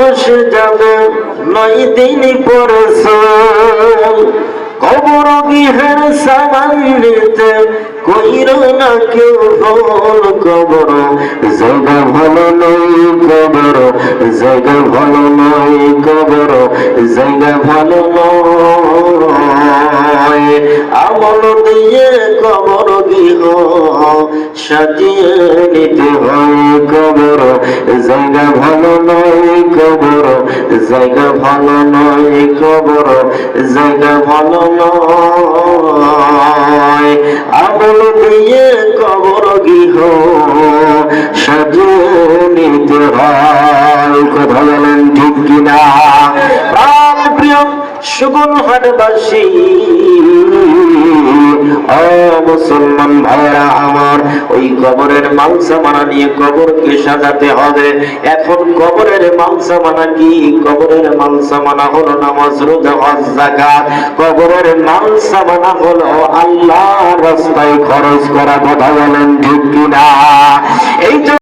বসে যাবে 9 দিন পরে কবর গৃহের সামান নিতে কইর না কেউ ভুল। কবর জায়গা ভালো নয়, কবর জায়গা ভালো নয়, কবর জায়গা ভালো নয়। আমল দিয়ে কবর গৃহ সাজিয়ে নিতে হয়। কবর জায়গা ভালো নয়, কবর জায়গা ভালো নয়, কবর জায়গা ভালো নয়। আমল দিয়ে কবর গৃহ সাজিয়ে নিতে হয়। কথা বলেন ঠিক কিনা? প্রাণ প্রিয় সুগুনহাটবাসী, ও মুসলমান ভাইরা আমার, ওই কবরের মালসামানা নিয়ে কবরকে সাজাতে হবে। এখন কবরের মালসামানা কি? কবরের মালসামানা হলো নামাজ, রোজা, হজ, যাকাত। কবরের মালসামানা হলো আল্লাহর রাস্তায় খরচ করা। কথা বলেন ঠিক কিনা? এই